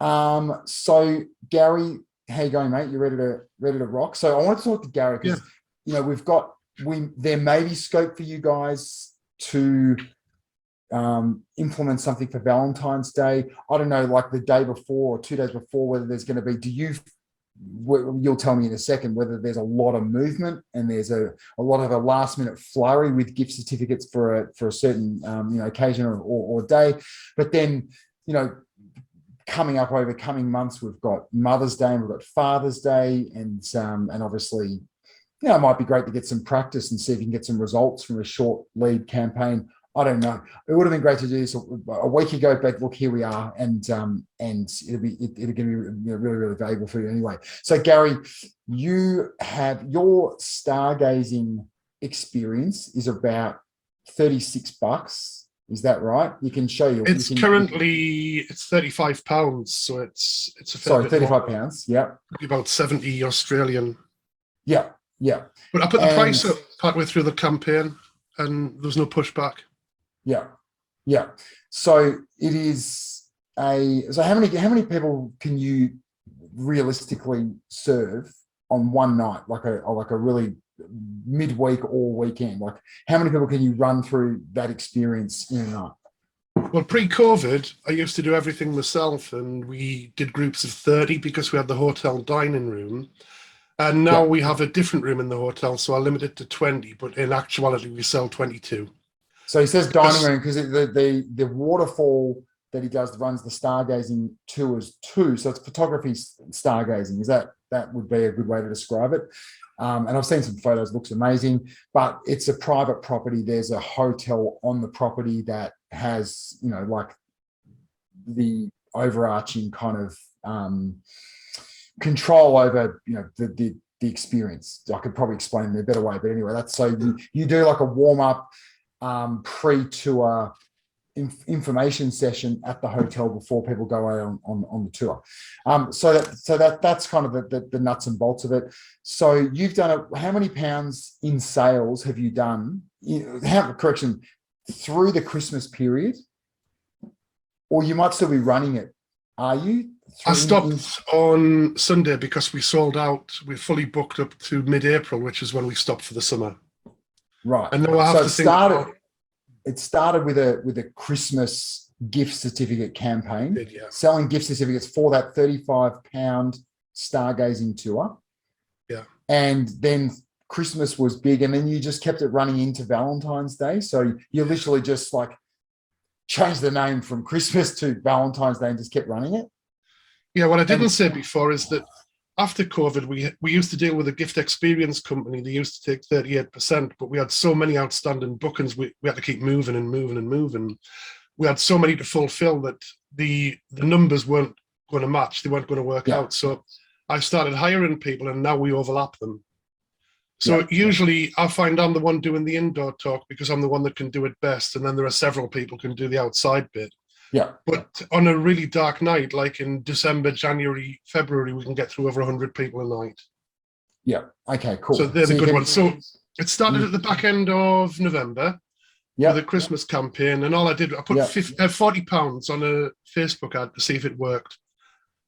So Gary, how you going, mate? You ready to rock? So I want to talk to Gary Yeah. because there may be scope for you guys to implement something for Valentine's Day. I don't know, like the day before or 2 days before, whether there's going to be. You'll tell me in a second whether there's a lot of movement and there's a lot of a last minute flurry with gift certificates for a certain occasion or day. But then, you know, coming up over coming months, we've got Mother's Day and we've got Father's Day, and obviously, it might be great to get some practice and see if you can get some results from a short lead campaign. I don't know. It would have been great to do this a week ago, but look, here we are, and it'll going to be really, really valuable for you anyway. So, Gary, you have your stargazing experience is about $36. Is that right? You can show you. It's currently £35, so it's a fair bit £35. Yeah, about 70 Australian. Yeah. But I put the price up partway through the campaign, and there was no pushback. Yeah. So it is so how many people can you realistically serve on one night, like a really midweek or weekend? Like how many people can you run through that experience in a night? Well, pre-COVID, I used to do everything myself, and we did groups of 30 because we had the hotel dining room. And now we have a different room in the hotel, so I limit it to 20, but in actuality, we sell 22. So he says dining room because the waterfall that he runs the stargazing tours too. So it's photography stargazing. That would be a good way to describe it. And I've seen some photos, looks amazing, but it's a private property. There's a hotel on the property that has, like the overarching kind of control over, the experience. I could probably explain it in a better way, but anyway, that's so you do like a warm up pre-tour information session at the hotel before people go out on the tour. So that's kind of the nuts and bolts of it. So you've done it. How many pounds in sales have you done? Through the Christmas period, or you might still be running it. Are you? I stopped on Sunday because we sold out. We're fully booked up to mid-April, which is when we stopped for the summer. Right. And now I have to think. It started with a Christmas gift certificate campaign, selling gift certificates for that £35 stargazing tour. Yeah. And then Christmas was big, and then you just kept it running into Valentine's Day. So you literally just like changed the name from Christmas to Valentine's Day and just kept running it. Yeah, what I didn't say before is that after COVID, we used to deal with a gift experience company. They used to take 38%, but we had so many outstanding bookings, we had to keep moving and moving and moving. We had so many to fulfill that the numbers weren't going to match. They weren't going to work out. So I started hiring people, and now we overlap them. So usually I find I'm the one doing the indoor talk because I'm the one that can do it best. And then there are several people who can do the outside bit. Yeah. But on a really dark night, like in December, January, February, we can get through over 100 people a night. Yeah. Okay, cool. So they're the good ones. So it started at the back end of November with a Christmas campaign. And all I did, I put £40 on a Facebook ad to see if it worked.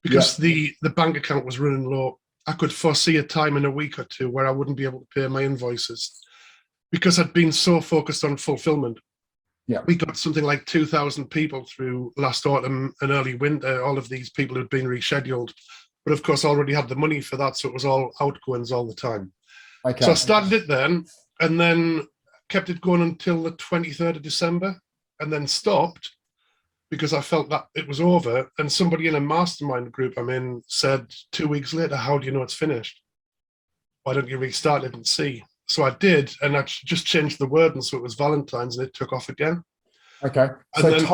Because the bank account was running low. I could foresee a time in a week or two where I wouldn't be able to pay my invoices because I'd been so focused on fulfillment. Yeah, we got something like 2,000 people through last autumn and early winter. All of these people had been rescheduled, but of course already had the money for that, so it was all outgoings all the time. Okay. So I started it then, and then kept it going until the 23rd of December, and then stopped because I felt that it was over. And somebody in a mastermind group I'm in said 2 weeks later, "How do you know it's finished? Why don't you restart it and see?" So I did, and I just changed the wording so it was Valentine's, and it took off again. Okay. So then,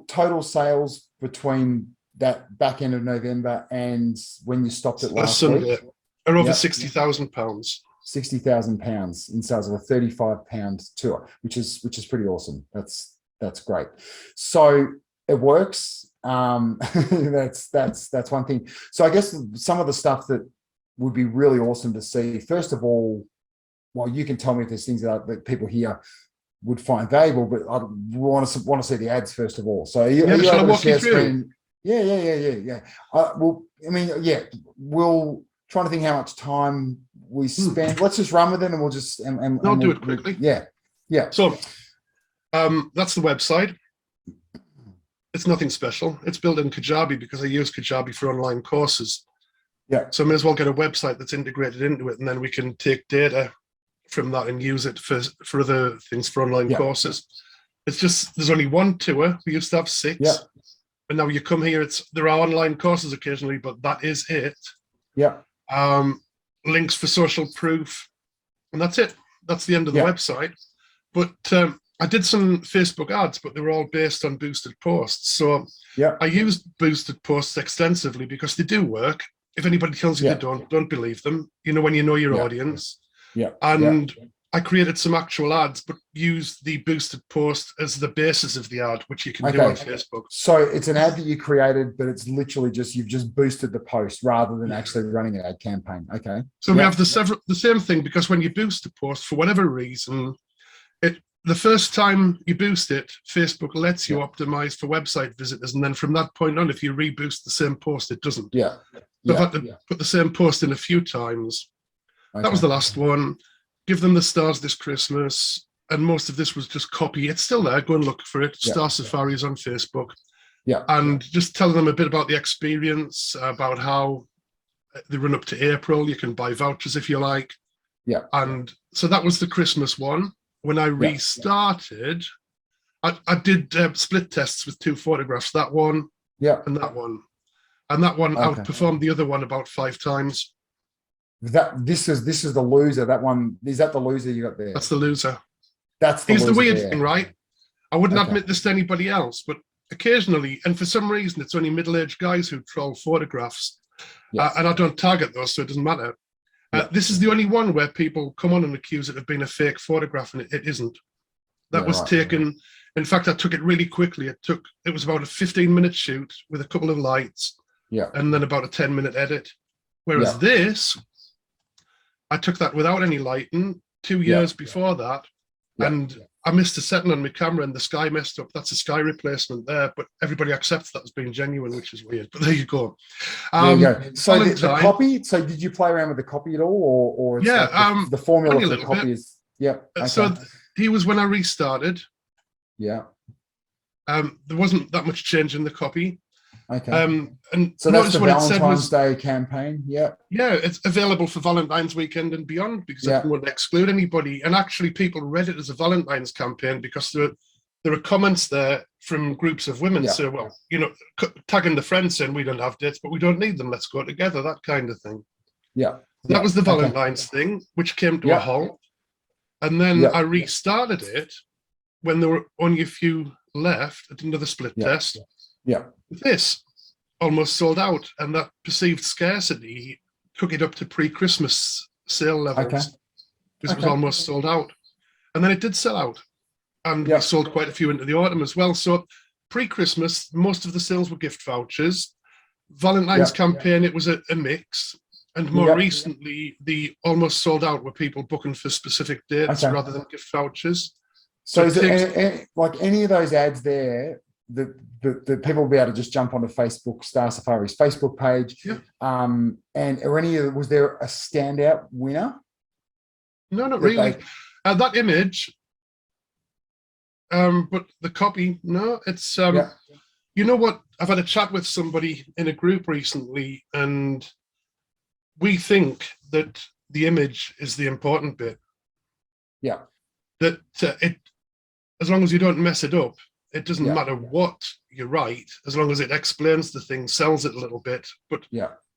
total sales between that back end of November and when you stopped it last Sunday week are over £60,000. £60,000 in sales of a £35 tour, which is pretty awesome. That's great. So it works. That's one thing. So I guess some of the stuff that would be really awesome to see, first of all, well, you can tell me if there's things that people here would find valuable, but I want to see the ads first of all. So are you able to share screen? Yeah. Well, I mean, yeah, we'll trying to think how much time we spend. Let's just run with it, and we'll just I'll do we'll, it quickly. Yeah. So that's the website. It's nothing special. It's built in Kajabi because I use Kajabi for online courses. Yeah. So I may as well get a website that's integrated into it, and then we can take data from that and use it for other things for online courses. It's just there's only one tour. We used to have 6. Yeah. And now you come here, there are online courses occasionally, but that is it. Yeah. Links for social proof, and that's it. That's the end of the website. But I did some Facebook ads, but they were all based on boosted posts. So I used boosted posts extensively because they do work. If anybody tells you they don't believe them. You know, when you know your audience. Yeah. And I created some actual ads, but used the boosted post as the basis of the ad, which you can do on Facebook. So it's an ad that you created, but it's literally just you've just boosted the post rather than actually running an ad campaign. Okay. So we have the same thing, because when you boost a post for whatever reason, the first time you boost it, Facebook lets you optimize for website visitors, and then from that point on, if you reboost the same post, it doesn't. So I've had to put the same post in a few times. That was the last one. Give them the stars this Christmas, and most of this was just copy. It's still there. Go and look for it. Star Safari is on Facebook. And just tell them a bit about the experience, about how they run up to April. You can buy vouchers if you like. And so that was the Christmas one. When I restarted, I did split tests with 2 photographs. That one, and that one, and that one outperformed the other one about 5 times. This is the loser. That one, is that the loser you got there? That's the loser. Here's the weird thing, right? I wouldn't admit this to anybody else, but occasionally, and for some reason, it's only middle-aged guys who troll photographs, and I don't target those, so it doesn't matter. This is the only one where people come on and accuse it of being a fake photograph, and it isn't. That was taken. In fact, I took it really quickly. It was about a 15-minute shoot with a couple of lights, and then about a 10-minute edit. Whereas this, I took that without any lighting 2 years before that, and I missed a setting on my camera and the sky messed up. That's a sky replacement there, but everybody accepts that as being genuine, which is weird. But there you go. There you go. So the copy. So did you play around with the copy at all, or it's like the formula for the copy is So he was when I restarted. Yeah. There wasn't that much change in the copy. Okay. And so that's the Valentine's Day campaign. Yeah, it's available for Valentine's weekend and beyond, because I didn't want to exclude anybody. And actually, people read it as a Valentine's campaign because there are comments there from groups of women saying, well, you know, tagging the friends saying we don't have dates, but we don't need them. Let's go together. That kind of thing. That was the Valentine's thing, which came to a halt. And then I restarted it when there were only a few left. I did another split test. This almost sold out, and that perceived scarcity took it up to pre-Christmas sale levels, because it was almost sold out. And then it did sell out, and we sold quite a few into the autumn as well. So pre-Christmas, most of the sales were gift vouchers. Valentine's campaign, it was a mix. And more recently, the almost sold out were people booking for specific dates rather than gift vouchers. So is it like any of those ads there that people will be able to just jump onto Facebook, Star Safari's Facebook page? And was there a standout winner? No, not really. That image, but the copy, no, it's you know what? I've had a chat with somebody in a group recently, and we think that the image is the important bit. That as long as you don't mess it up, it doesn't matter what you write, as long as it explains the thing, sells it a little bit. But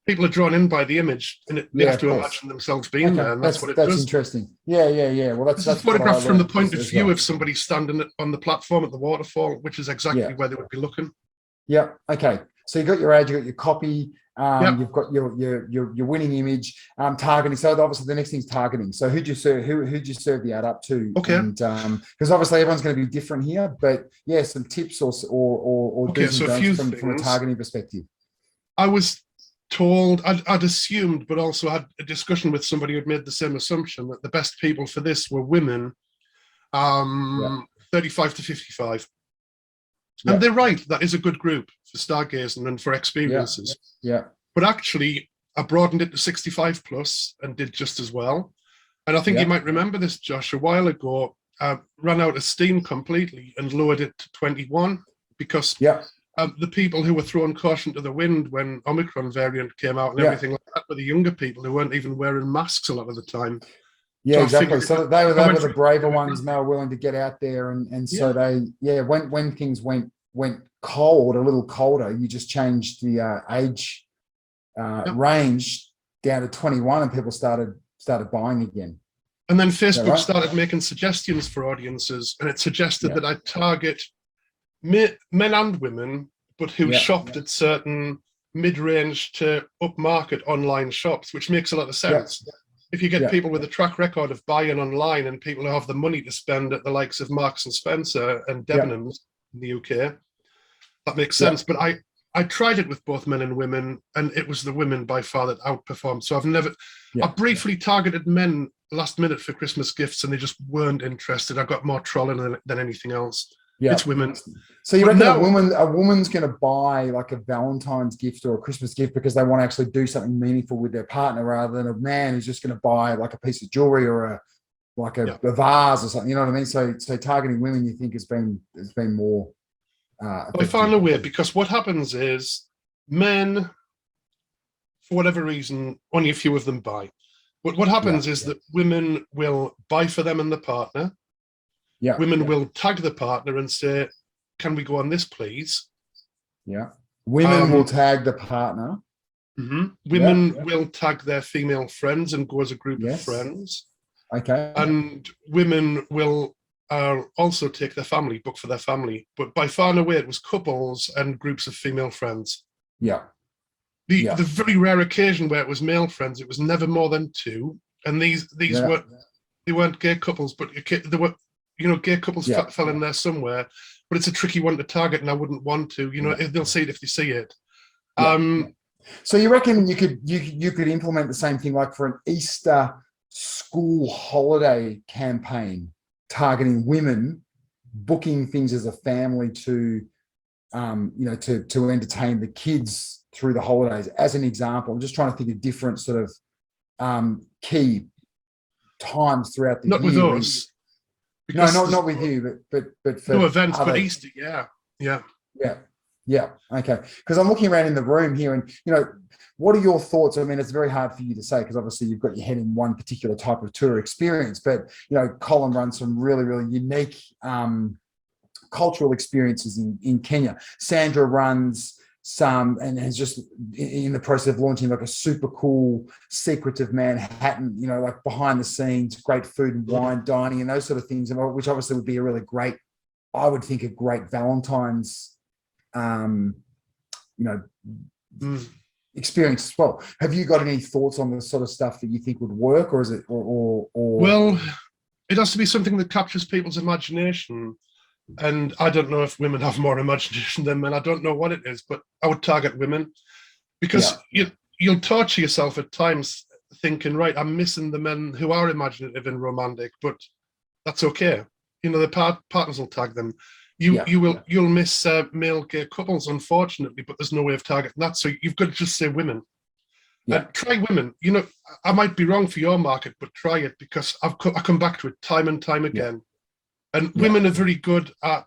people are drawn in by the image, and they have to imagine themselves being there, and that's what it does. That's interesting. Well, that's a photograph from the point of view of somebody standing on the platform at the waterfall, which is exactly where they would be looking. Okay. So you got your ad, you got your copy, you've got your winning image, targeting. So obviously the next thing is targeting. So who'd you serve the ad up to? Okay. And because obviously everyone's going to be different here, but some tips or do's and don'ts from a targeting perspective. I was told, I'd assumed, but also had a discussion with somebody who'd made the same assumption, that the best people for this were women, 35 to 55. And they're right, that is a good group for stargazing and for experiences. Yeah. But actually, I broadened it to 65 plus and did just as well. And I think you might remember this, Josh, a while ago, I ran out of steam completely and lowered it to 21 because the people who were throwing caution to the wind when Omicron variant came out and everything like that were the younger people who weren't even wearing masks a lot of the time. Yeah, so exactly. So they were the braver ones, and they were willing to get out there, and so they when things went cold, a little colder, you just changed the age range down to 21, and people started buying again. And then Facebook started making suggestions for audiences, and it suggested that I target men and women, but who shopped at certain mid-range to upmarket online shops, which makes a lot of sense. If you get people with a track record of buying online and people who have the money to spend at the likes of Marks and Spencer and Debenhams in the UK, that makes sense. But I tried it with both men and women, and it was the women by far that outperformed. So I briefly targeted men last minute for Christmas gifts, and they just weren't interested. I got more trolling than anything else. It's women. So you reckon a woman's going to buy like a Valentine's gift or a Christmas gift because they want to actually do something meaningful with their partner, rather than a man who's just going to buy like a piece of jewelry or a vase or something? You know what I mean? So targeting women, you think has been more. I found a way, because what happens is men, for whatever reason, only a few of them buy. But what happens is that women will buy for them and the partner. Women will tag the partner and say, "Can we go on this, please?" Women will tag the partner. Women will tag their female friends and go as a group of friends. And women will also take their family, book for their family. But by far and away, it was couples and groups of female friends. The very rare occasion where it was male friends, it was never more than 2. And these weren't gay couples, but they were. Gay couples fell in there somewhere, but it's a tricky one to target, and I wouldn't want to. They'll see it if they see it. So you reckon you could implement the same thing, like for an Easter school holiday campaign, targeting women, booking things as a family to entertain the kids through the holidays, as an example. I'm just trying to think of different sort of key times throughout the year. Not with us. No, not with you, but for no events, other, but Easter, yeah. Okay, because I'm looking around in the room here, and what are your thoughts? I mean, it's very hard for you to say because obviously you've got your head in one particular type of tour experience, but Colin runs some really, really unique cultural experiences in Kenya. Sandra runs some and has just in the process of launching like a super cool Secrets of Manhattan, like behind the scenes, great food and wine, dining and those sort of things, which obviously would be a really great, I would think, a great Valentine's, experience as well. Have you got any thoughts on the sort of stuff that you think would work, or is it, or? Well, it has to be something that captures people's imagination. And I don't know if women have more imagination than men. I don't know what it is, but I would target women because you'll torture yourself at times thinking, right, I'm missing the men who are imaginative and romantic, but that's okay. The partners will tag them. You'll miss male gay couples, unfortunately, but there's no way of targeting that. So you've got to just say women. Try women. I might be wrong for your market, but try it, because I come back to it time and time again. And women are very good at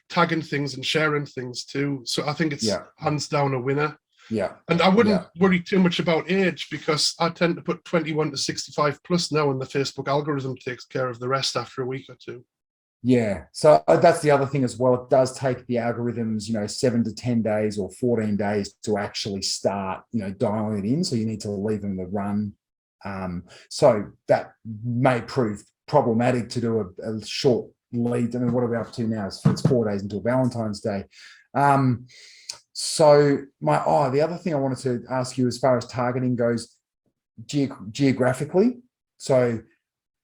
tagging things and sharing things too. So I think it's hands down a winner. And I wouldn't worry too much about age, because I tend to put 21 to 65 plus now, and the Facebook algorithm takes care of the rest after a week or two. So that's the other thing as well. It does take the algorithms, 7 to 10 days or 14 days to actually start, dialing it in. So you need to leave them to run. So that may prove problematic to do a short lead. I mean, what are we up to now? It's 4 days until Valentine's Day. So the other thing I wanted to ask you, as far as targeting goes, geographically. So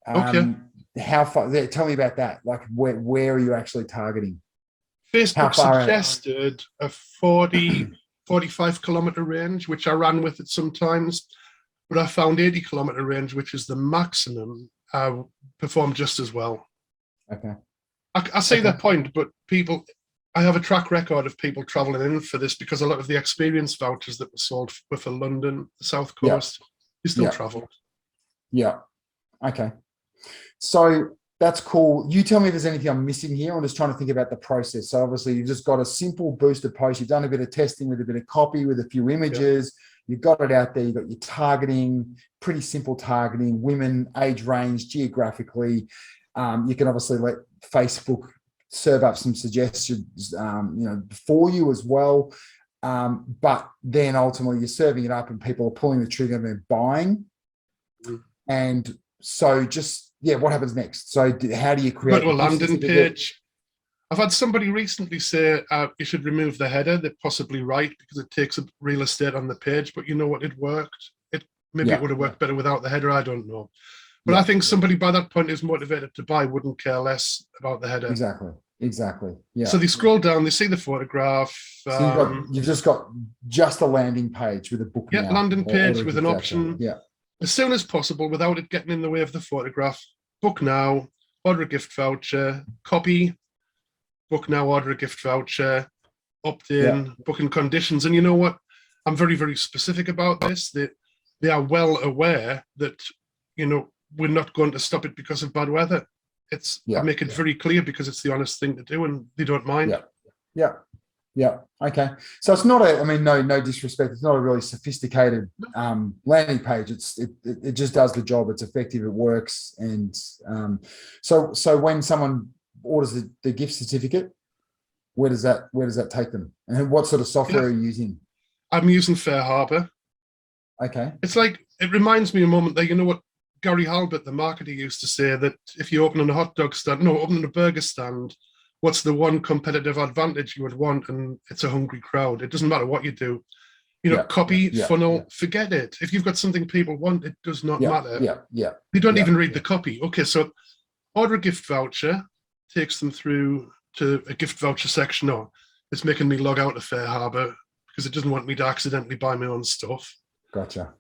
how far? Tell me about that. Like, where are you actually targeting? Facebook suggested a 45 kilometer range, which I ran with it sometimes, but I found 80 kilometer range, which is the maximum, performed just as well. Okay. I see that point, but people, I have a track record of people traveling in for this because a lot of the experience vouchers that were sold were for London, the South Coast. You still travel. Yeah. Okay. So that's cool. You tell me if there's anything I'm missing here. I'm just trying to think about the process. So obviously you've just got a simple boosted post. You've done a bit of testing with a bit of copy, with a few images. You've got it out there. You've got your targeting, pretty simple targeting, women, age range, geographically. You can obviously let Facebook serve up some suggestions, for you as well. But then ultimately you're serving it up and people are pulling the trigger and they're buying. And so what happens next? So how do you create a landing page? I've had somebody recently say you should remove the header. They're possibly right because it takes up real estate on the page, but you know what? It worked. Maybe it would have worked better without the header. I don't know. But I think somebody by that point who's motivated to buy wouldn't care less about the header. Exactly. Yeah. So they scroll down, they see the photograph. So you've just got a landing page with a book. Yeah, landing page with an option. Yeah. As soon as possible, without it getting in the way of the photograph. Book now, order a gift voucher, copy, book now, order a gift voucher, opt in, booking conditions. And you know what? I'm very, very specific about this. They are well aware that, we're not going to stop it because of bad weather. I make it very clear because it's the honest thing to do and they don't mind. Yeah. Okay. So it's not no disrespect. It's not a really sophisticated landing page. It just does the job. It's effective. It works. And so when someone orders the gift certificate, where does that take them? And what sort of software are you using? I'm using Fair Harbor. Okay. It's like, it reminds me a moment that, you know what Gary Halbert, the marketer, used to say, that if you open a burger stand, what's the one competitive advantage you would want? And it's a hungry crowd. It doesn't matter what you do. Copy, funnel, forget it. If you've got something people want, it does not matter. They don't even read the copy. Okay, so order a gift voucher, takes them through to a gift voucher section. No, it's making me log out of Fair Harbor because it doesn't want me to accidentally buy my own stuff. Gotcha.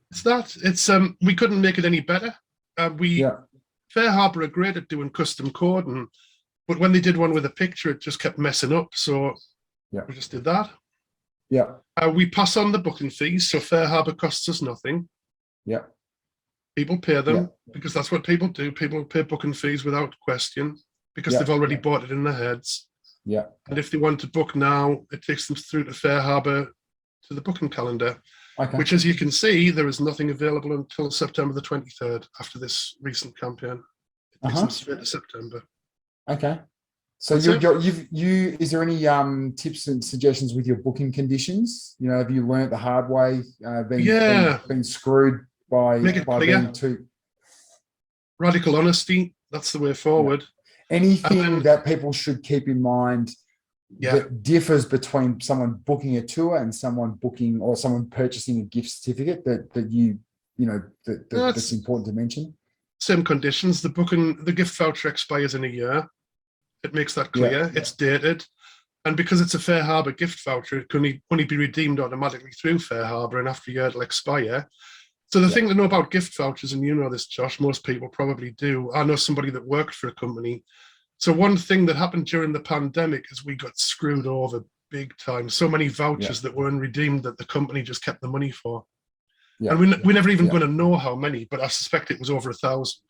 We couldn't make it any better. Fair Harbor are great at doing custom code, but when they did one with a picture, it just kept messing up. So we just did that. Yeah. We pass on the booking fees, so Fair Harbor costs us nothing. Yeah. People pay them because that's what people do. People pay booking fees without question because they've already bought it in their heads. Yeah. And if they want to book now, it takes them through to Fair Harbor to the booking calendar. Okay. Which, as you can see, there is nothing available until September the 23rd after this recent campaign. It takes them straight to September. Okay. So is there any tips and suggestions with your booking conditions? Have you learnt the hard way, been screwed by being too radical honesty? That's the way forward. Anything that people should keep in mind that differs between someone booking a tour and someone booking or someone purchasing a gift certificate that's important to mention? Same conditions. The gift voucher expires in a year. It makes that clear. It's dated. And because it's a Fair Harbor gift voucher, it can only be redeemed automatically through Fair Harbor, and after a year it'll expire. So the thing to know about gift vouchers, and you know this, Josh, most people probably do. I know somebody that worked for a company. So one thing that happened during the pandemic is we got screwed over big time. So many vouchers that weren't redeemed that the company just kept the money for. Yeah. And we're never even going to know how many, but I suspect it was over 1,000.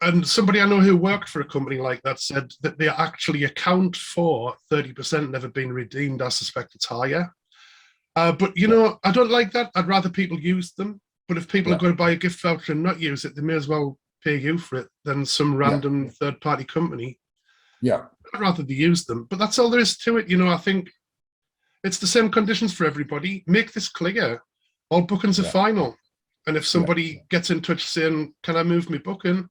And somebody I know who worked for a company like that said that they actually account for 30% never being redeemed. I suspect it's higher. But, I don't like that. I'd rather people use them. But if people are going to buy a gift voucher and not use it, they may as well pay you for it than some random third-party company. Yeah. I'd rather they use them. But that's all there is to it. I think it's the same conditions for everybody. Make this clear. All bookings are final. And if somebody gets in touch saying, can I move my booking?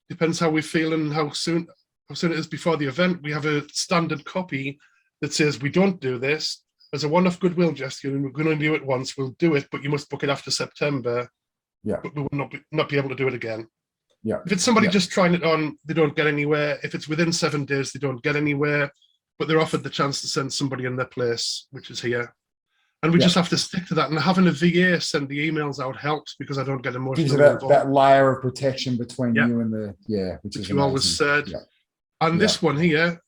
Depends how we feel and how soon it is before the event. We have a standard copy that says we don't do this as a one-off goodwill gesture, and we're going to do it once. We'll do it, but you must book it after September. Yeah. But we will not be able to do it again. Yeah. If it's somebody just trying it on, they don't get anywhere. If it's within 7 days, they don't get anywhere, but they're offered the chance to send somebody in their place, which is here. And we just have to stick to that. And having a VA send the emails out helps because I don't get emotional. Gives you that layer of protection between you and which is you always said. Yeah. And this one here,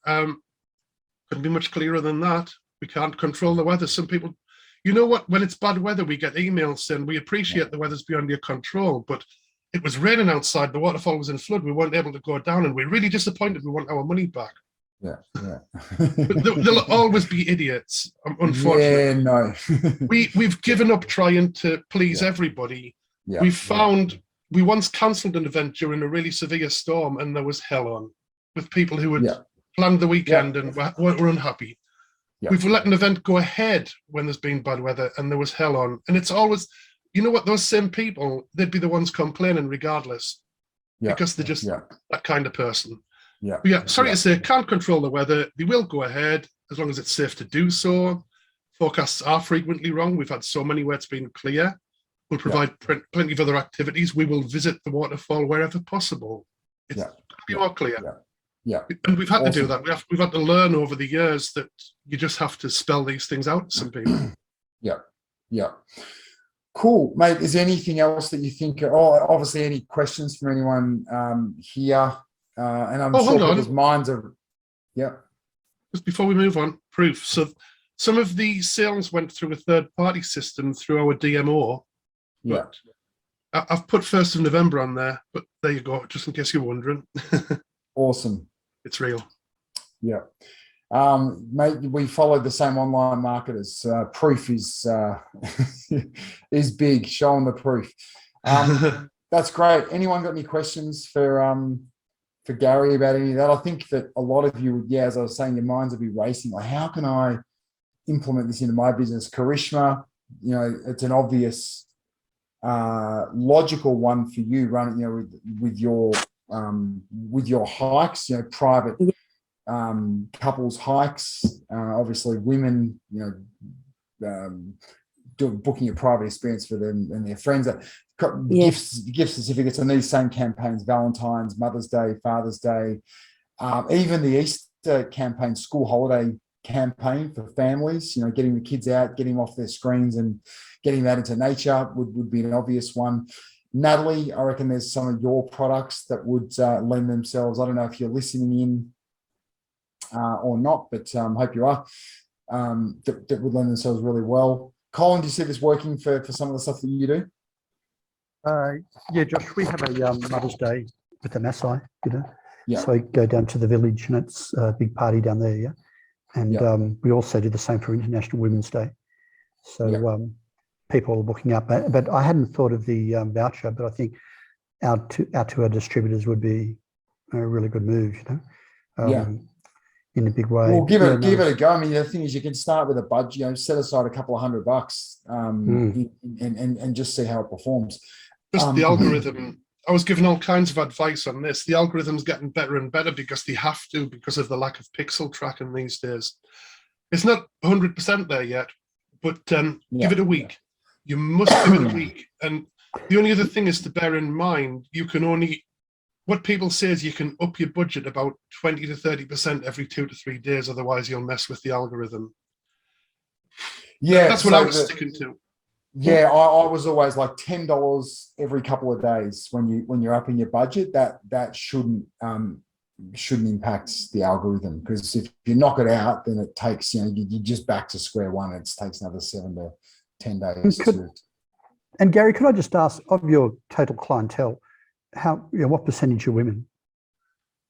Couldn't be much clearer than that. We can't control the weather. Some people, you know what, when it's bad weather, we get emails saying, we appreciate the weather's beyond your control, but it was raining outside, the waterfall was in flood, we weren't able to go down, and we're really disappointed, we want our money back. Yeah, yeah. But there'll always be idiots, unfortunately. Yeah, no. We've given up trying to please everybody. We've found, we once cancelled an event during a really severe storm, and there was hell on with people who had planned the weekend and were unhappy. We've let an event go ahead when there's been bad weather and there was hell on. And it's always, you know what, those same people, they'd be the ones complaining regardless, because they're just that kind of person. Sorry to say, can't control the weather. They will go ahead as long as it's safe to do so. Forecasts are frequently wrong. We've had so many where it's been clear. We'll provide plenty of other activities. We will visit the waterfall wherever possible. It's be more clear. And we've had to do that. We've had to learn over the years that you just have to spell these things out to some people. Cool, mate. Is there anything else that you think, obviously any questions from anyone here? And I'm sure people's minds are, Just before we move on, proof. So some of the sales went through a third-party system through our DMO. But I've put 1st of November on there, but there you go, just in case you're wondering. Awesome. It's real. Mate, we follow the same online marketers. Proof is is big. Show them the proof. That's great. Anyone got any questions for Gary about any of that? I think that a lot of you, as I was saying, your minds will be racing. Like, how can I implement this into my business? Charisma, it's an obvious, logical one for you running, with your hikes, private couples hikes, obviously women, booking a private experience for them and their friends, gift certificates on these same campaigns, Valentine's, Mother's Day, Father's Day, even the Easter campaign, school holiday campaign for families, getting the kids out, getting them off their screens and getting that into nature would be an obvious one. Natalie, I reckon there's some of your products that would lend themselves. I don't know if you're listening in or not, but hope you are. That would lend themselves really well. Colin, do you see this working for some of the stuff that you do? Yeah, Josh, we have a Mother's Day with the Maasai, So we go down to the village and it's a big party down there, And we also do the same for International Women's Day. So people are booking up. But I hadn't thought of the voucher, but I think out to our distributors would be a really good move, in a big way. Well, give it a go. I mean, the thing is, you can start with a budget, set aside a couple of $100 and just see how it performs. Just the algorithm. I was given all kinds of advice on this. The algorithm's getting better and better because they have to, because of the lack of pixel tracking these days. It's not 100% there yet, but give it a week. You must give it a week. And the only other thing is to bear in mind, what people say is you can up your budget about 20 to 30% every 2 to 3 days. Otherwise, you'll mess with the algorithm. That's what I was sticking to. Yeah, I was always like $10 every couple of days when you're upping your budget. That shouldn't impact the algorithm, because if you knock it out, then it takes you're just back to square one. It takes another 7 to 10 days. And Gary, could I just ask, of your total clientele, what percentage are women?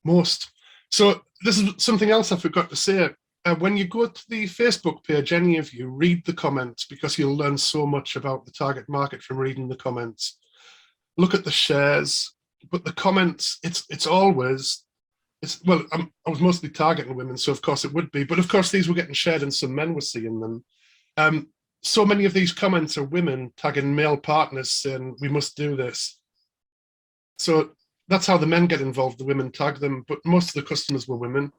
Most. So this is something else I forgot to say. When you go to the Facebook page, any of you, read the comments, because you'll learn so much about the target market from reading the comments. Look at the shares, but the comments, I was mostly targeting women, so of course it would be, but of course these were getting shared and some men were seeing them. So many of these comments are women tagging male partners saying, we must do this. So that's how the men get involved, the women tag them, but most of the customers were women.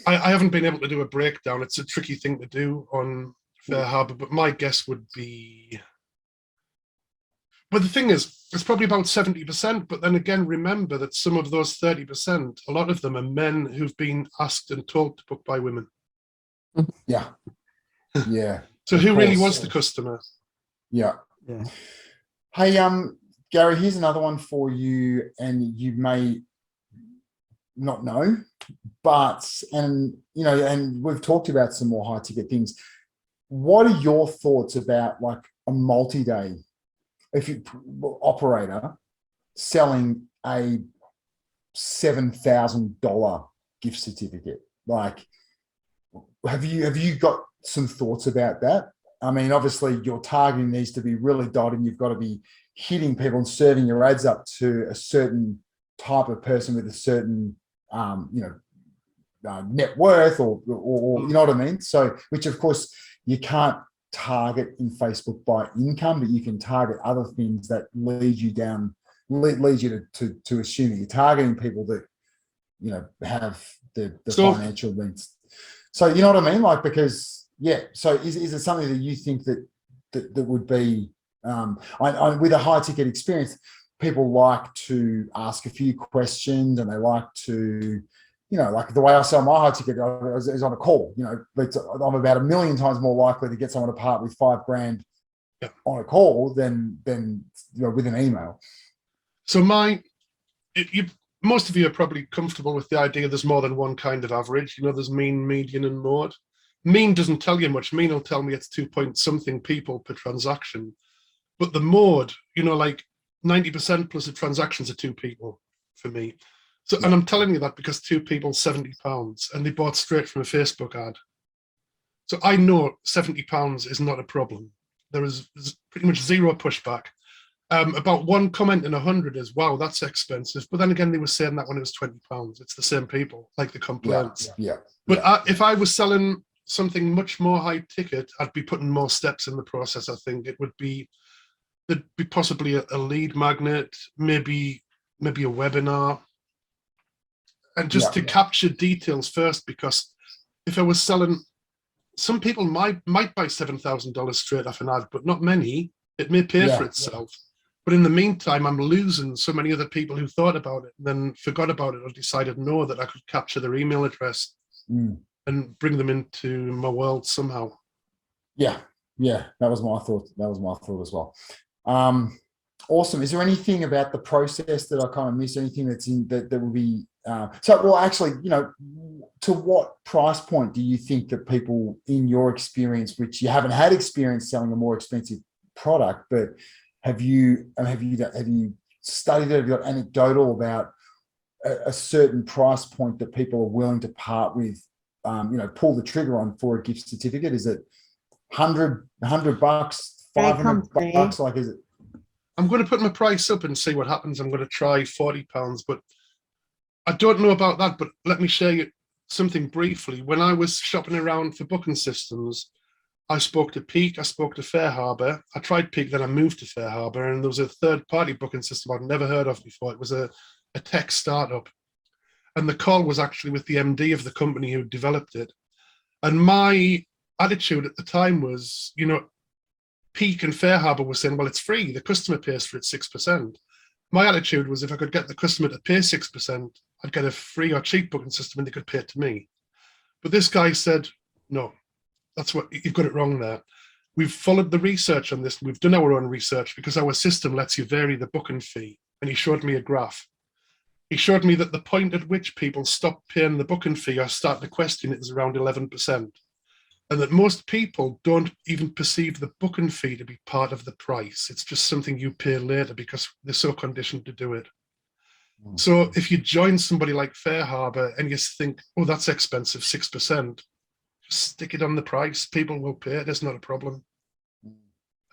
I haven't been able to do a breakdown. It's a tricky thing to do on Fair Harbor, but my guess would be, but the thing is, it's probably about 70%, but then again, remember that some of those 30%, a lot of them are men who've been asked and told to book by women. Yeah. So who really was the customer? Yeah. Hey, Gary, here's another one for you, and you may not know, but, and, you know, and we've talked about some more high ticket things. What are your thoughts about like a multi-day operator selling a $7,000 gift certificate? Like, have you got some thoughts about that? I mean, obviously your targeting needs to be really dialed in. You've got to be hitting people and serving your ads up to a certain type of person with a certain, net worth or you know what I mean? So, which of course you can't target in Facebook by income, but you can target other things that lead you to assuming you're targeting people that, you know, have the financial needs. So, you know what I mean? Like, because, yeah. So is it something that you think that would be, with a high ticket experience, people like to ask a few questions and they like to, you know, like the way I sell my high ticket is on a call, you know, but I'm about 1 million times more likely to get someone to part with $5,000 on a call than, you know, with an email. So most of you are probably comfortable with the idea there's more than one kind of average. You know, there's mean, median, and mode. Mean doesn't tell you much. Mean will tell me it's 2 point something people per transaction. But the mode, you know, like 90% plus of transactions are 2 people for me. So, and I'm telling you that because 2 people, £70, and they bought straight from a Facebook ad. So I know £70 is not a problem. There's pretty much zero pushback. About 1 comment in 100 is, wow, that's expensive. But then again, they were saying that when it was £20. It's the same people, like the complaints. But if I was selling something much more high ticket, I'd be putting more steps in the process. I think there'd be possibly a lead magnet, maybe a webinar, and just to capture details first, because if I was selling, some people might buy $7,000 straight off an ad, but not many. It may pay for itself. But in the meantime, I'm losing so many other people who thought about it, and then forgot about it, or decided no, that I could capture their email address and bring them into my world somehow. Yeah, that was my thought. That was my thought as well. Awesome. Is there anything about the process that I kind of missed? Anything that's in that will be well, actually, you know, to what price point do you think that people, in your experience, which you haven't had experience selling a more expensive product, but have you studied it? Have you got anecdotal about a certain price point that people are willing to part with, you know, pull the trigger on for a gift certificate? Is it $100, $500? Like, is it? I'm going to put my price up and see what happens. I'm going to try £40, but I don't know about that. But let me share you something briefly. When I was shopping around for booking systems, I spoke to Peak, I spoke to Fair Harbor. I tried Peak, then I moved to Fair Harbor, and there was a third-party booking system I'd never heard of before. It was a tech startup. And the call was actually with the MD of the company who developed it. And my attitude at the time was, you know, Peak and Fair Harbor were saying, well, it's free. The customer pays for it 6%. My attitude was, if I could get the customer to pay 6%, I'd get a free or cheap booking system and they could pay it to me. But this guy said, no, you've got it wrong there. We've followed the research on this. We've done our own research because our system lets you vary the booking fee. And he showed me a graph. He showed me that the point at which people stop paying the booking fee or start to question it is around 11%. And that most people don't even perceive the booking fee to be part of the price. It's just something you pay later because they're so conditioned to do it. So if you join somebody like Fair Harbor and you think, oh, that's expensive, 6%, just stick it on the price. People will pay it. It's not a problem.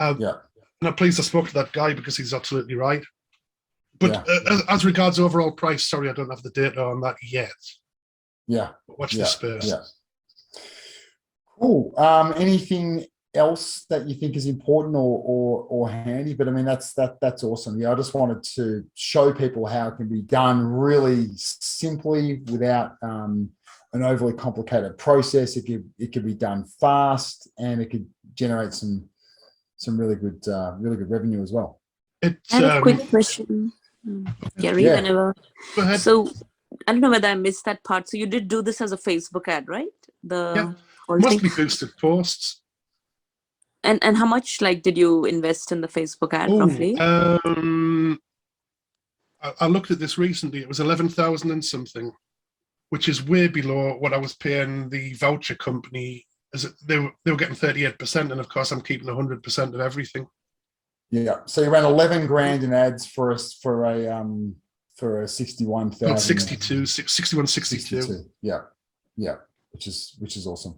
And I'm pleased I spoke to that guy because he's absolutely right. But as regards overall price, sorry, I don't have the data on that yet. Watch this space. Cool. Anything else that you think is important or handy? But I mean, that's awesome. I just wanted to show people how it can be done really simply without an overly complicated process. It could be done fast, and it could generate some really good revenue as well. I have a quick question, Gary. Whenever. Go ahead. So I don't know whether I missed that part. So you did do this as a Facebook ad, right? Mostly boosted posts. And how much did you invest in the Facebook ad roughly? I looked at this recently. It was 11,000 and something. which is way below what I was paying the voucher company. They were getting 38%, and of course I'm keeping 100% of everything. Yeah. So you ran 11 grand in ads for a 61,000. 6162. Yeah. Yeah. Which is awesome.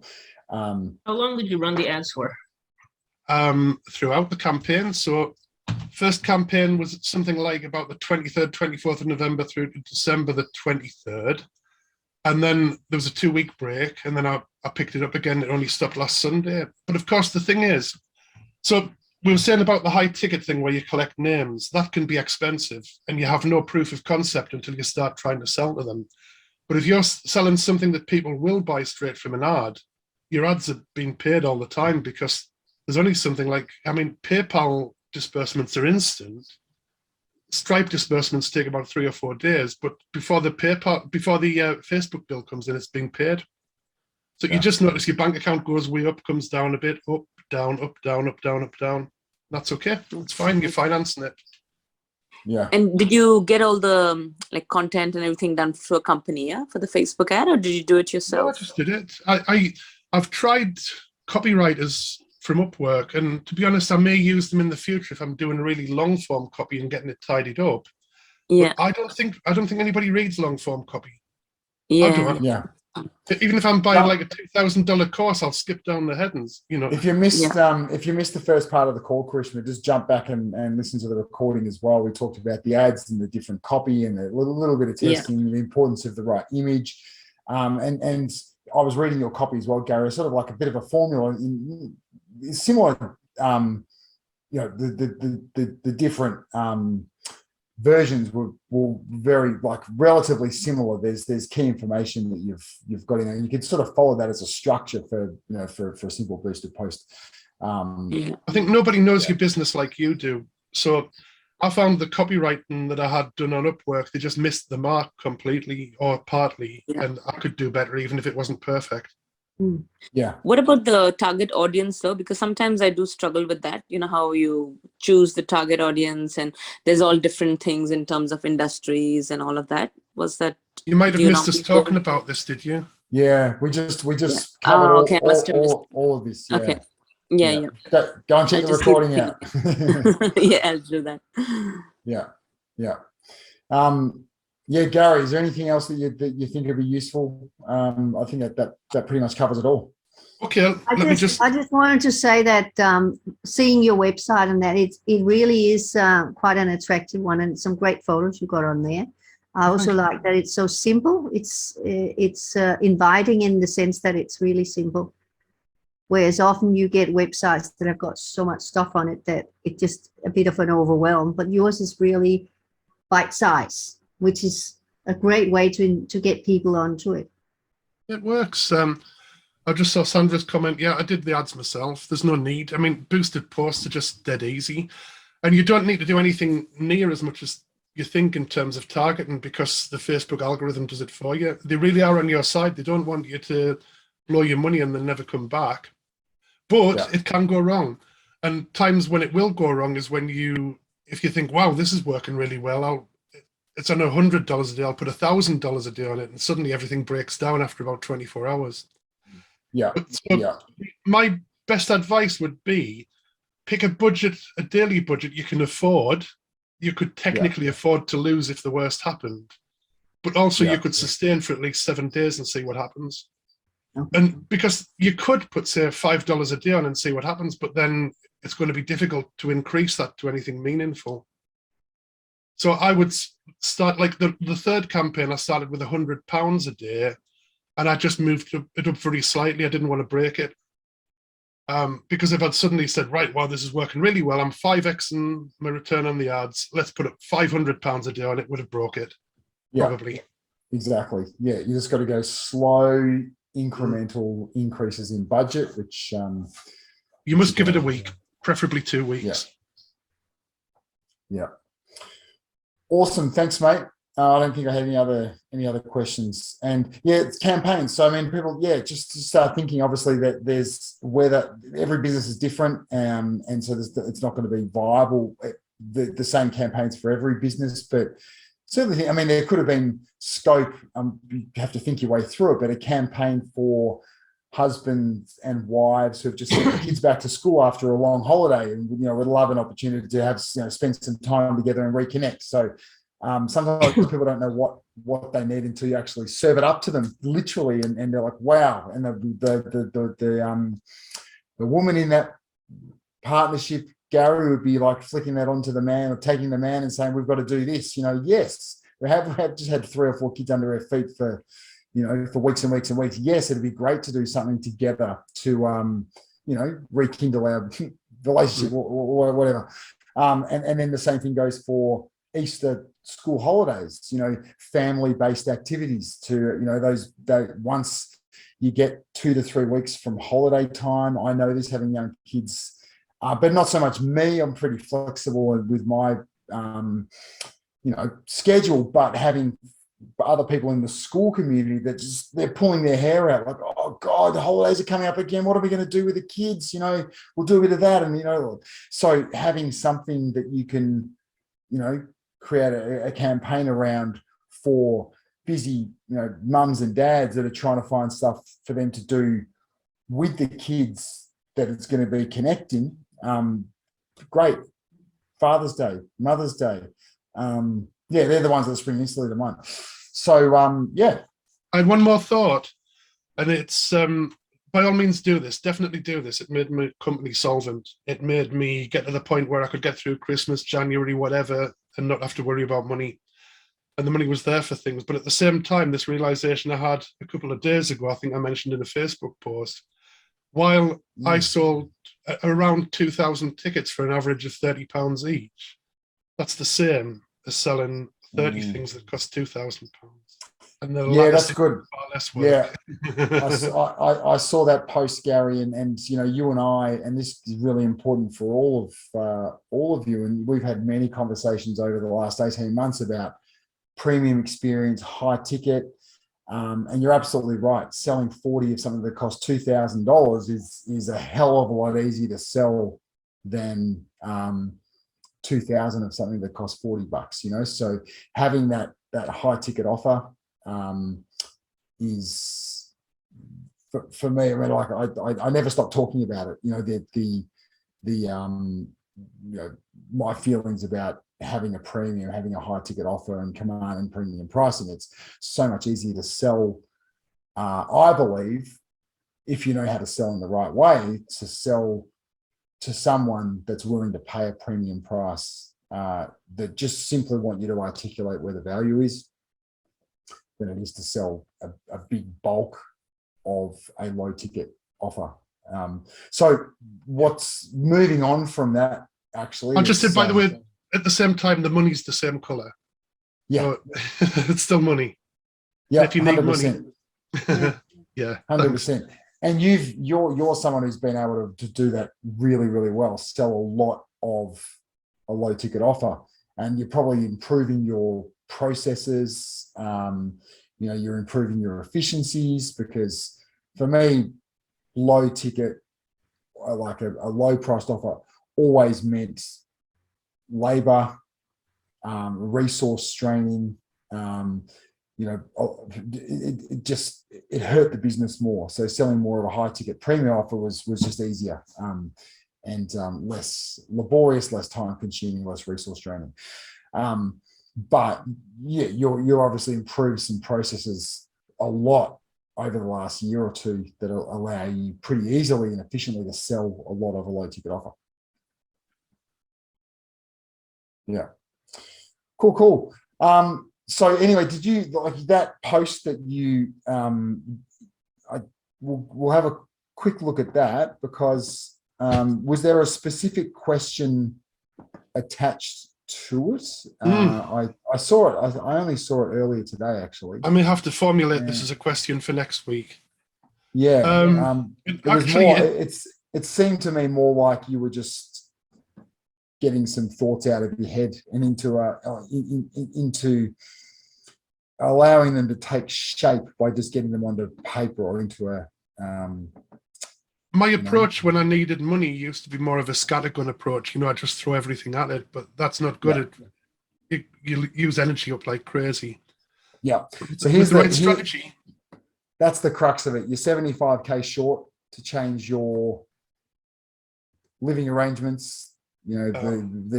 How long did you run the ads for? Throughout the campaign. So first campaign was something like about the 23rd, 24th of November through to December the 23rd. And then there was a 2-week break, and then I picked it up again. It only stopped last Sunday. But of course, the thing is, so we were saying about the high ticket thing where you collect names. That can be expensive, and you have no proof of concept until you start trying to sell to them. But if you're selling something that people will buy straight from an ad, your ads are being paid all the time, because there's only something like, I mean, PayPal disbursements are instant. Stripe disbursements take about 3 or 4 days, but before the Facebook bill comes in, it's being paid. So you just notice your bank account goes way up, comes down a bit, up, down, up, down, up, down, up, down. That's okay. It's fine. You're financing it. Yeah. And did you get all the like content and everything done through a company, yeah, for the Facebook ad, or did you do it yourself? No, I just did it. I've tried copywriters from Upwork, and to be honest, I may use them in the future if I'm doing really long form copy and getting it tidied up. Yeah. But I don't think anybody reads long form copy. Yeah. I don't. Yeah. Even if I'm buying like a $2,000 course, I'll skip down the headings. You know. If you missed the first part of the call, Karishma, just jump back and listen to the recording as well. We talked about the ads and the different copy and a little bit of testing, the importance of the right image, and I was reading your copy as well, Gary. Sort of like a bit of a formula, similar. The different versions will very like relatively similar. There's key information that you've got in there, and you can sort of follow that as a structure for a simple boosted post. I think nobody knows your business like you do. So I found the copywriting that I had done on Upwork, they just missed the mark completely or partly, and I could do better even if it wasn't perfect. Yeah. What about the target audience though? Because sometimes I do struggle with that. You know how you choose the target audience, and there's all different things in terms of industries and all of that. Was that? You might have missed us talking about this, did you? Yeah, we just covered all of this. Yeah. Okay. Yeah. Go and check the recording out. Yeah, I'll do that. Yeah. Yeah, Gary, is there anything else that you think would be useful? I think that pretty much covers it all. Okay, I just wanted to say that seeing your website and that it really is quite an attractive one, and some great photos you got on there. I also like that it's so simple. It's inviting in the sense that it's really simple. Whereas often you get websites that have got so much stuff on it that it's just a bit of an overwhelm. But yours is really bite-sized, which is a great way to get people onto it. It works. I just saw Sandra's comment. Yeah, I did the ads myself. There's no need. I mean, boosted posts are just dead easy. And you don't need to do anything near as much as you think in terms of targeting, because the Facebook algorithm does it for you. They really are on your side. They don't want you to blow your money and then never come back. But it can go wrong. And times when it will go wrong is when if you think, wow, this is working really well, it's on $100 a day, I'll put $1,000 a day on it, and suddenly everything breaks down after about 24 hours. My best advice would be pick a budget, a daily budget you can afford. You could technically afford to lose if the worst happened, but also you could sustain for at least 7 days and see what happens. And because you could put, say, $5 a day on and see what happens, but then it's going to be difficult to increase that to anything meaningful. So I would start, like the third campaign, I started with £100 a day, and I just moved it up very slightly. I didn't want to break it. Because if I'd suddenly said, right, well, this is working really well, I'm 5xing my return on the ads, let's put up £500 a day on it, would have broke it, probably. Exactly. Yeah, you just got to go slow, incremental increases in budget, which you must give it a week, preferably 2 weeks. Yeah. Awesome. Thanks, mate. I don't think I had any other questions. And it's campaigns. So I mean, people, just to start thinking, obviously, that there's every business is different, and so it's not going to be viable. The same campaigns for every business, but certainly think, I mean, there could have been scope, you have to think your way through it, but a campaign for husbands and wives who have just sent the kids back to school after a long holiday and, would love an opportunity to have, spend some time together and reconnect. So sometimes people don't know what they need until you actually serve it up to them literally. And they're like, wow. And the woman in that partnership, Gary, would be like flicking that onto the man or taking the man and saying, we've got to do this, yes, we have just had 3 or 4 kids under our feet for weeks and weeks and weeks. Yes, it'd be great to do something together to, rekindle our relationship or whatever. And then the same thing goes for Easter school holidays, family-based activities to, those once you get 2 to 3 weeks from holiday time. I know this, having young kids, but not so much me. I'm pretty flexible with my, schedule, but having other people in the school community that they're pulling their hair out like, oh God, the holidays are coming up again. What are we going to do with the kids? We'll do a bit of that. And, so having something that you can, create a campaign around for busy, mums and dads that are trying to find stuff for them to do with the kids that it's going to be connecting. Great. Father's Day, Mother's Day. They're the ones that spring instantly to mind. So, I had one more thought, and it's, by all means do this, definitely do this. It made my company solvent. It made me get to the point where I could get through Christmas, January, whatever, and not have to worry about money. And the money was there for things. But at the same time, this realization I had a couple of days ago, I think I mentioned in a Facebook post, while I sold around 2,000 tickets for an average of £30 each, that's the same as selling 30 things that cost £2,000. And that's good. Far less work. I saw that post, Gary, and you and I, and this is really important for all of you, and we've had many conversations over the last 18 months about premium experience, high ticket, and you're absolutely right. Selling 40 of something that costs $2,000 is a hell of a lot easier to sell than 2,000 of something that costs $40. So having that high ticket offer is for me. I mean, like I never stop talking about it. My feelings about having a premium, having a high ticket offer and commanding premium pricing. It's so much easier to sell. I believe, if you know how to sell in the right way, to sell to someone that's willing to pay a premium price, that just simply want you to articulate where the value is, than it is to sell a big bulk of a low ticket offer. So what's moving on from that, actually, I'll just say, by the way, at the same time, the money's the same color. Yeah. So it's still money. Yeah, if you need 100%. money. Yeah. 100%. And you're someone who's been able to do that really, really well, sell a lot of a low ticket offer, and you're probably improving your processes. You're improving your efficiencies, because for me, low ticket, like a low priced offer, always meant labor, resource straining. It hurt the business more. So selling more of a high ticket premium offer was just easier, and less laborious, less time consuming, less resource draining. But yeah, you're obviously improved some processes a lot over the last year or two that allow you pretty easily and efficiently to sell a lot of a low ticket offer. Yeah. Cool. So anyway, did you like that post that you, we'll have a quick look at that, because was there a specific question attached to it? I saw it. I only saw it earlier today, actually. I may have to formulate this as a question for next week. Yeah. It seemed to me more like you were just getting some thoughts out of your head and into allowing them to take shape by just getting them onto paper or into a. My approach when I needed money used to be more of a scattergun approach. I just throw everything at it, but that's not good. you use energy up like crazy. Yeah. So With here's the right strategy. That's the crux of it. You're 75K short to change your living arrangements. You know,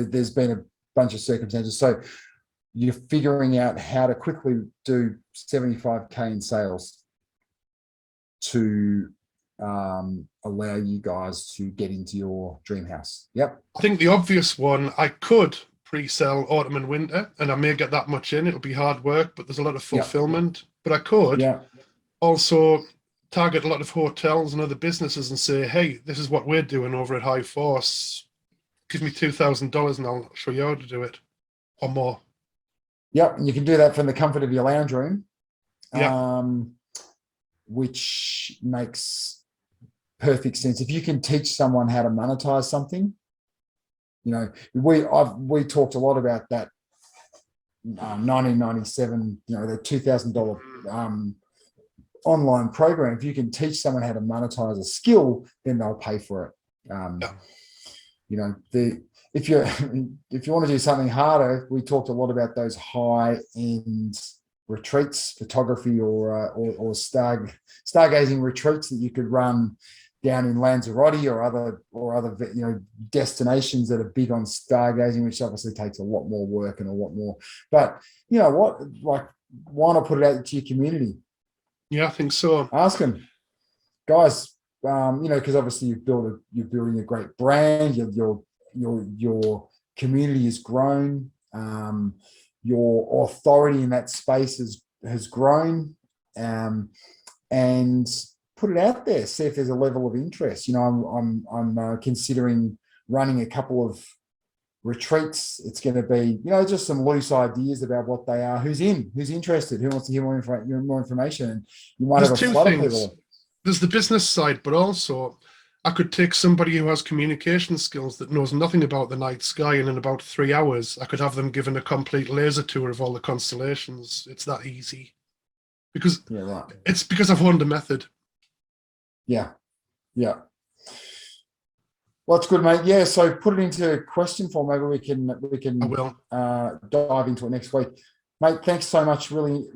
there's been a bunch of circumstances. So you're figuring out how to quickly do 75K in sales to allow you guys to get into your dream house. Yep. I think the obvious one, I could pre-sell autumn and winter, and I may get that much in. It'll be hard work, but there's a lot of fulfillment. But I could also target a lot of hotels and other businesses and say, hey, this is what we're doing over at High Force. Give me $2,000 and I'll show you how to do it, or more. Yep, and you can do that from the comfort of your lounge room. Yeah. Which makes perfect sense. If you can teach someone how to monetize something, you know, we talked a lot about that 1997, you know, the $2,000 online program. If you can teach someone how to monetize a skill, then they'll pay for it. You know, if you want to do something harder, we talked a lot about those high-end retreats, photography or stargazing retreats that you could run down in Lanzarote or other you know, destinations that are big on stargazing, which obviously takes a lot more work and a lot more. But you know what, like, why not put it out to your community? Yeah, I think so. Ask them, guys. You know, because obviously you're building a great brand. Your community has grown. Your authority in that space has grown, and put it out there. See if there's a level of interest. You know, I'm considering running a couple of retreats. It's going to be, you know, just some loose ideas about what they are. Who's interested? Who wants to hear more information? And you might have a flood of people. There's the business side, but also I could take somebody who has communication skills that knows nothing about the night sky, and in about 3 hours, I could have them given a complete laser tour of all the constellations. It's that easy. Because it's because I've honed a method. Yeah. Well, that's good, mate. Yeah, so put it into question form. Maybe we can dive into it next week. Mate, thanks so much. Really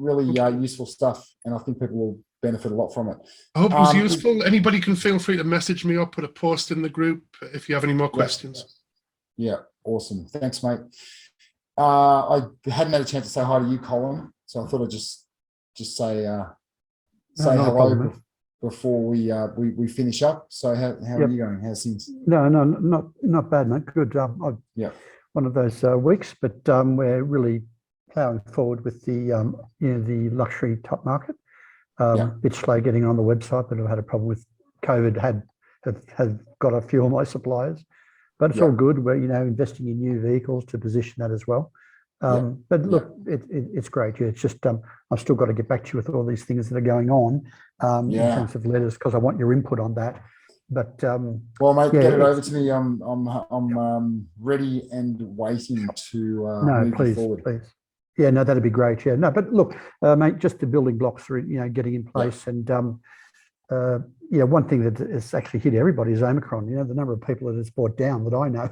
useful stuff, and I think people will benefit a lot from it. I hope it was useful. Anybody can feel free to message me or put a post in the group if you have any more questions. Yeah, awesome. Thanks, mate. I hadn't had a chance to say hi to you, Colin, so I thought I'd just say hello before we finish up. So how are you going? How's things? No, not bad, mate. Good. One of those weeks, but we're really ploughing forward with the you know, the luxury top market. Bit slow getting on the website, but I've had a problem with COVID. Have got a few of my suppliers, but it's all good. We're, you know, investing in new vehicles to position that as well. But look, it's great. Yeah, it's just I've still got to get back to you with all these things that are going on in terms of letters, because I want your input on that. But well, mate, get it over to me. I'm ready and waiting to move forward. Please. Yeah, no, that'd be great. Yeah, no, but look, mate, just the building blocks are, you know, getting in place, and one thing that has actually hit everybody is Omicron. You know, the number of people that it's brought down that I know,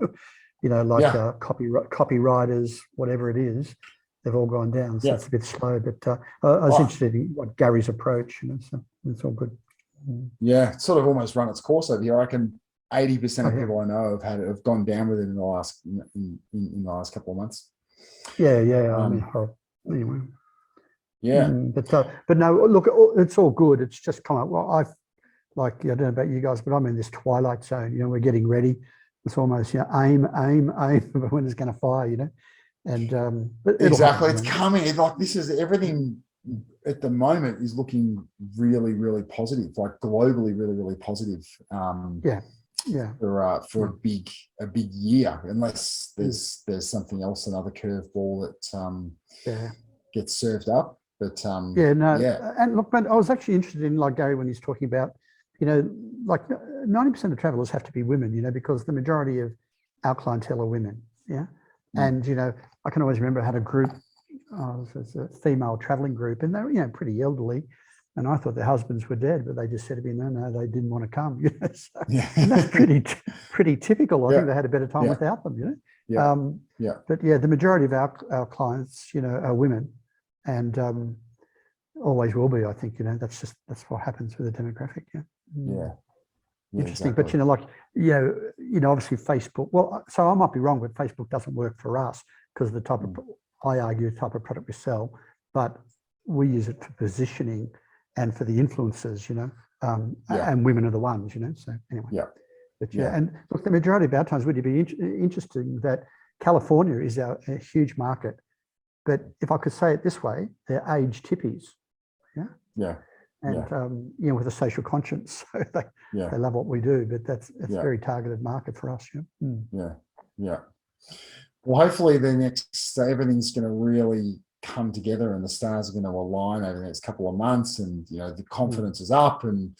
you know, like copywriters, whatever it is, they've all gone down. So it's a bit slow. But I was interested in what Gary's approach. You know, so it's all good. Yeah, it's sort of almost run its course over here. I reckon 80% of people I know have gone down with it in the last couple of months. Yeah. I mean, horrible. Anyway. Yeah. But no, look, it's all good. It's just come up. Well, I don't know about you guys, but I'm in this twilight zone. You know, we're getting ready. It's almost, you know, aim when it's going to fire. You know, and but exactly, it's coming. Like, this is everything at the moment is looking really, really positive. Like globally, really, really positive. For a big year, unless there's something else, another curveball that gets served up. But and look, but I was actually interested in, like Gary, when he's talking about, you know, like 90% of travelers have to be women, you know, because the majority of our clientele are women. And you know, I can always remember I had a group, it's a female traveling group, and they were, you know, pretty elderly. And I thought their husbands were dead, but they just said to me, no, they didn't want to come. You know, so, and that's pretty typical. I think they had a better time without them. You know, But yeah, the majority of our clients, are women, and always will be. I think that's what happens with the demographic. Interesting, exactly. but obviously Facebook. Well, so I might be wrong, but Facebook doesn't work for us because of the type of, I argue, the type of product we sell, but we use it for positioning and for the influencers, and women are the ones, So anyway, but and look, the majority of our times would be interesting that California is a huge market, but if I could say it this way, they're age tippies, and with a social conscience, so they love what we do, but it's a very targeted market for us. Well, hopefully everything's going to really come together and the stars are going to align over the next couple of months, and the confidence is up, and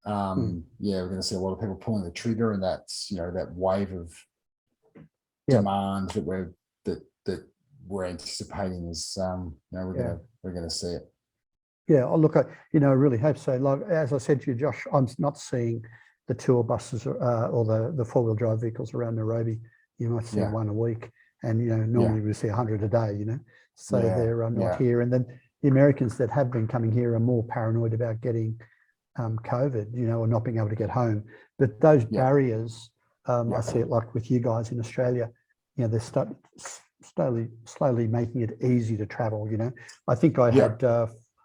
we're going to see a lot of people pulling the trigger, and that's that wave of demand that we're anticipating is we're going to see it. Yeah, look, I really hope so. Like as I said to you, Josh, I'm not seeing the tour buses or the 4-wheel drive vehicles around Nairobi. You might see one a week, and normally we see 100 a day. So they're not here. And then the Americans that have been coming here are more paranoid about getting COVID, or not being able to get home. But those barriers, I see it like with you guys in Australia. They're slowly making it easy to travel. I think I had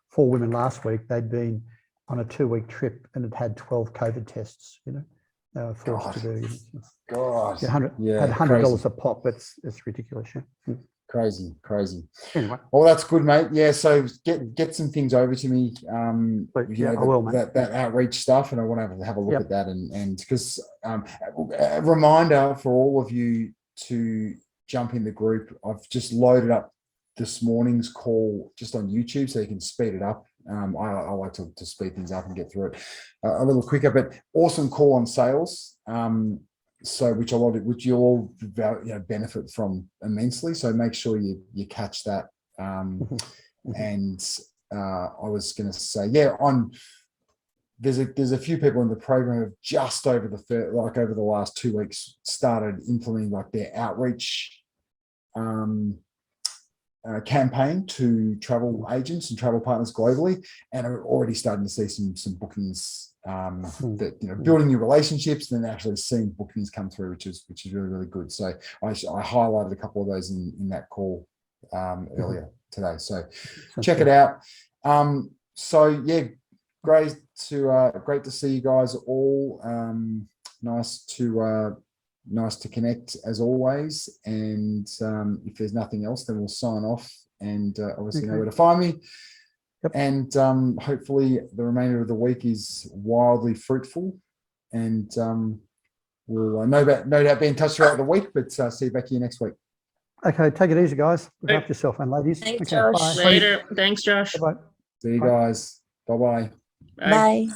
4 women last week. They'd been on a 2-week trip and had 12 COVID tests. They were forced to do. God, had $100 a pop. It's ridiculous. Crazy. Anyway, well, that's good, mate. Yeah, so get some things over to me. I will, mate. That outreach stuff, and I want to have a look at that, and because a reminder for all of you to jump in the group. I've just loaded up this morning's call just on YouTube, so you can speed it up. I like to speed things up and get through it a little quicker, but awesome call on sales. So which you'll all benefit from immensely. So make sure you catch that. And I was going to say, there's a few people in the program who've just over the last 2 weeks started implementing their outreach campaign to travel agents and travel partners globally, and are already starting to see some bookings that building new relationships and then actually seeing bookings come through, which is really, really good. So I highlighted a couple of those in that call earlier today. So check it out. Great to see you guys all. Nice to connect as always. And if there's nothing else, then we'll sign off, and obviously know where to find me. Yep. And hopefully the remainder of the week is wildly fruitful, and we'll no doubt be in touch throughout the week, but see you back here next week. Okay, take it easy, guys. Look after yourself, and ladies. Thanks, okay, Josh. bye. Later. Thanks, Josh. Bye-bye. See you guys. Bye-bye. Bye. Bye.